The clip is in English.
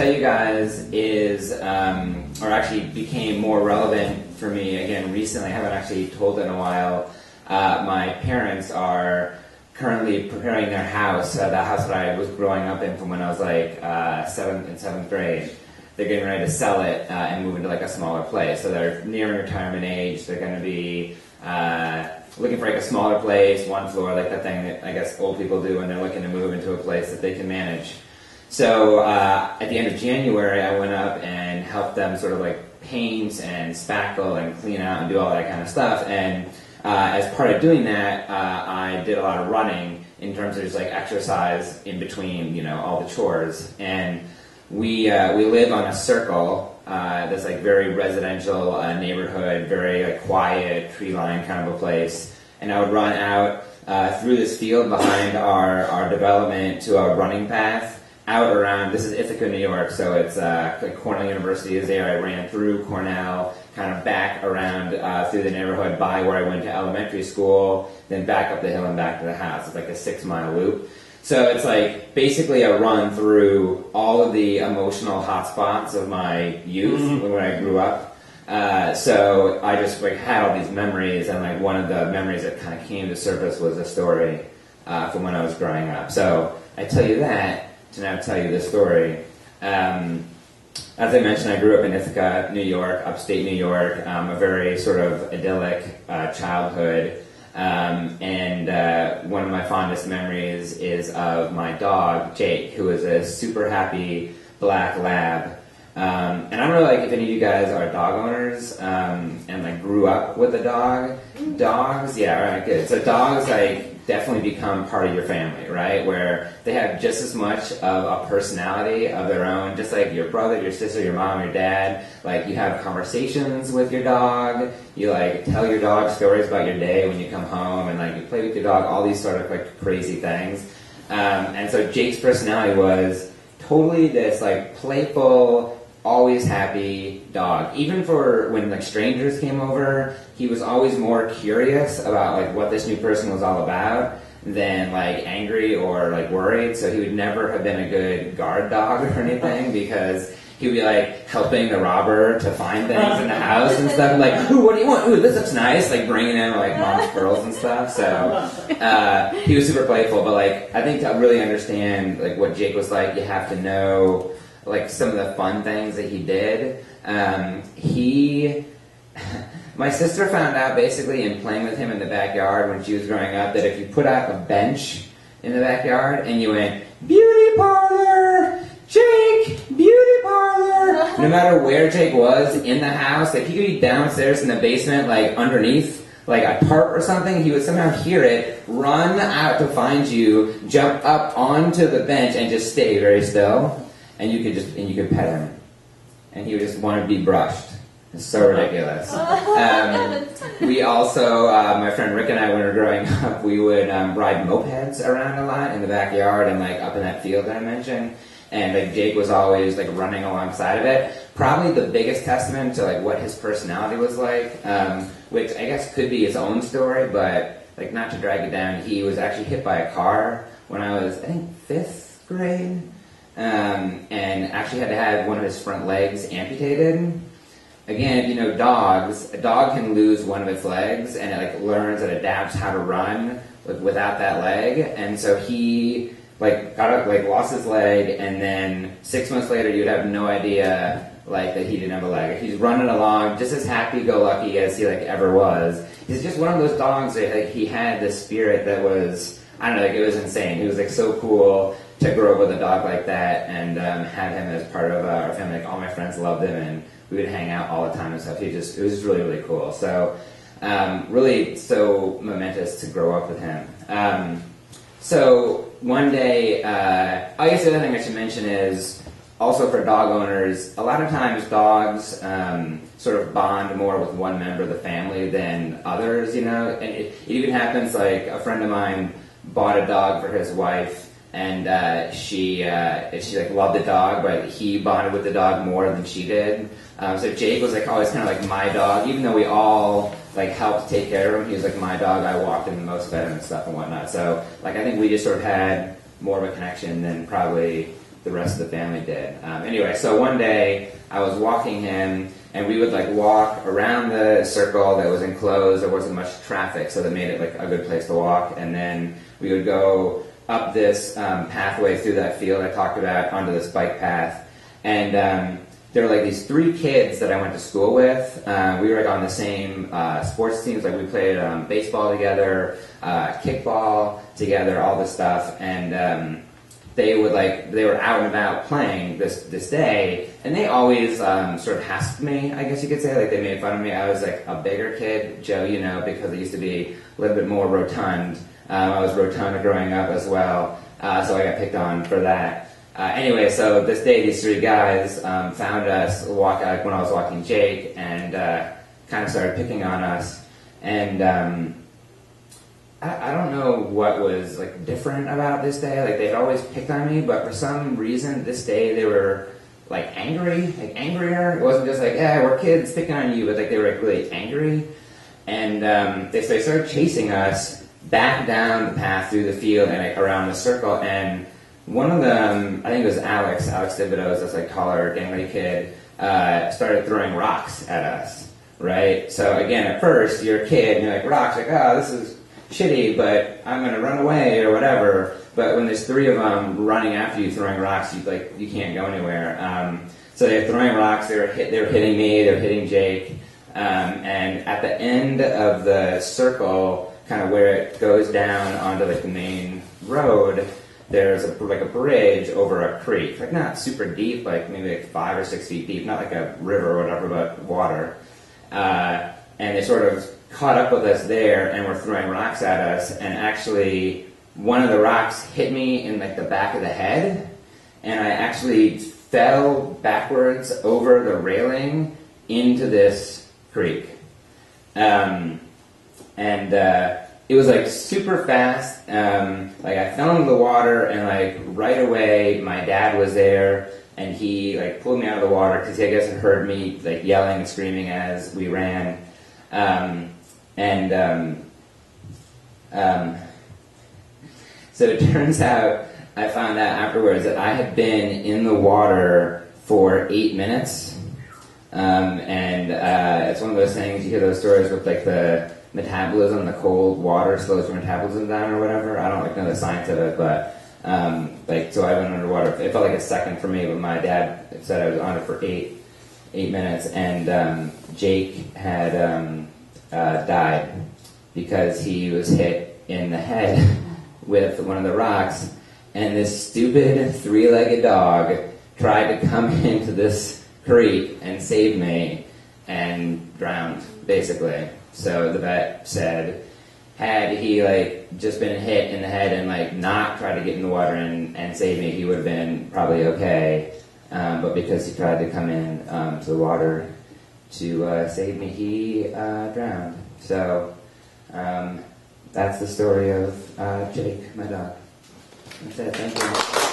tell you guys is, or actually became more relevant for me again recently. I haven't actually told it in a while. My parents are currently preparing their house, the house that I was growing up in from when I was like seventh grade. They're getting ready to sell it and move into like a smaller place. So they're nearing retirement age. They're going to be looking for like a smaller place, one floor, like that thing that I guess old people do when they're looking to move into a place that they can manage. So at the end of January, I went up and helped them sort of like paint and spackle and clean out and do all that kind of stuff. And as part of doing that, I did a lot of running in terms of just like exercise in between, you know, all the chores. And we live on a circle that's like very residential neighborhood, very like quiet, tree-lined kind of a place. And I would run out through this field behind our development to a running path out around, this is Ithaca, New York, so it's like Cornell University is there. I ran through Cornell, kind of back around through the neighborhood by where I went to elementary school, then back up the hill and back to the house. It's like a 6-mile loop. So it's like basically a run through all of the emotional hotspots of my youth when I grew up. So I just like had all these memories, and like one of the memories that kind of came to surface was a story from when I was growing up. So I tell you that to now tell you this story. As I mentioned, I grew up in Ithaca, New York, upstate New York, a very sort of idyllic childhood. And one of my fondest memories is of my dog, Jake, who is a super happy black lab. And I don't know like if any of you guys are dog owners and like grew up with a dog. Dogs, yeah, right, good. So dogs like definitely become part of your family, right? Where they have just as much of a personality of their own, just like your brother, your sister, your mom, your dad. Like you have conversations with your dog. You like tell your dog stories about your day when you come home, and like you play with your dog. All these sort of like crazy things. And so Jake's personality was totally this like playful, always happy dog. Even for when like strangers came over, he was always more curious about like what this new person was all about than like angry or like worried. So he would never have been a good guard dog or anything, because he would be like helping the robber to find things in the house and stuff. And, like, ooh, what do you want? Ooh, this looks nice. Like bringing in like mom's pearls and stuff. So he was super playful. But like I think to really understand like what Jake was like, you have to know like some of the fun things that he did. My sister found out basically in playing with him in the backyard when she was growing up that if you put out a bench in the backyard and you went, beauty parlor, Jake, beauty parlor, no matter where Jake was in the house, like he could be downstairs in the basement, like underneath like a tarp or something, he would somehow hear it, run out to find you, jump up onto the bench and just stay very still. And you could pet him, and he would just want to be brushed. It's so ridiculous. We also, my friend Rick and I, when we were growing up, we would ride mopeds around a lot in the backyard and like up in that field that I mentioned. And like Jake was always like running alongside of it. Probably the biggest testament to like what his personality was like, which I guess could be his own story, but like not to drag it down, he was actually hit by a car when I was, I think, 5th grade. And actually had to have one of his front legs amputated. Again, if you know dogs, a dog can lose one of its legs, and it like learns and adapts how to run without that leg. And so he like got up, like lost his leg, and then 6 months later, you'd have no idea like that he didn't have a leg. He's running along just as happy-go-lucky as he like ever was. He's just one of those dogs that like he had this spirit that was, I don't know, like it was insane. He was like so cool to grow up with a dog like that and have him as part of our family. Like all my friends loved him, and we would hang out all the time and stuff. It was just really, really cool. So really so momentous to grow up with him. So one day, I guess the other thing I should mention is also for dog owners, a lot of times dogs sort of bond more with one member of the family than others, you know. And it even happens, like a friend of mine bought a dog for his wife, and she like loved the dog, but he bonded with the dog more than she did. So Jake was like always kind of like my dog, even though we all like helped take care of him. He was like my dog. I walked him the most, fed him and stuff and whatnot. So like I think we just sort of had more of a connection than probably the the rest of the family did. Anyway, so one day I was walking him, and we would like walk around the circle that was enclosed. There wasn't much traffic, so that made it like a good place to walk. And then we would go up this pathway through that field I talked about onto this bike path. And there were like these 3 kids that I went to school with. We were like on the same sports teams. Like we played baseball together, kickball together, all this stuff. And they were out and about playing this day, and they always sort of hasped me, I guess you could say. Like they made fun of me. I was like a bigger kid, Joe, you know, because I used to be a little bit more rotund. I was rotund growing up as well, so I got picked on for that. Anyway, so this day, these 3 guys found us when I was walking Jake, and kind of started picking on us. And I don't know what was like different about this day. Like they'd always picked on me, but for some reason this day they were like angry, like angrier. It wasn't just like, yeah, we're kids picking on you, but like they were like really angry. And they started chasing us back down the path through the field and like around the circle. And one of them, I think it was Alex Thibodeau, this like taller, gangly kid, started throwing rocks at us, right? So again, at first you're a kid and you're like, rocks, like, oh, this is shitty, but I'm gonna run away or whatever. But when there's 3 of them running after you throwing rocks, you can't go anywhere. So they're throwing rocks. They were hitting me. They were hitting Jake. And at the end of the circle, kind of where it goes down onto like the main road, there's a bridge over a creek, like not super deep, like maybe like 5 or 6 feet deep, not like a river or whatever, but water. And they sort of caught up with us there and were throwing rocks at us, and actually one of the rocks hit me in like the back of the head, and I actually fell backwards over the railing into this creek. It was like super fast. Like I fell into the water, and like right away my dad was there, and he like pulled me out of the water because he, I guess, had heard me like yelling and screaming as we ran. So it turns out, I found out afterwards that I had been in the water for 8 minutes. It's one of those things, you hear those stories with like the metabolism, the cold water slows your metabolism down or whatever. I don't like know the science of it, but so I went underwater. It felt like a second for me, but my dad said I was on it for eight minutes, and Jake had died because he was hit in the head with one of the rocks, and this stupid 3-legged dog tried to come into this creek and save me and drowned, basically. So the vet said, had he like just been hit in the head and like not tried to get in the water and save me, he would have been probably okay. But because he tried to come in to the water to save me, he drowned. So that's the story of Jake, my dog. That's it. Thank you.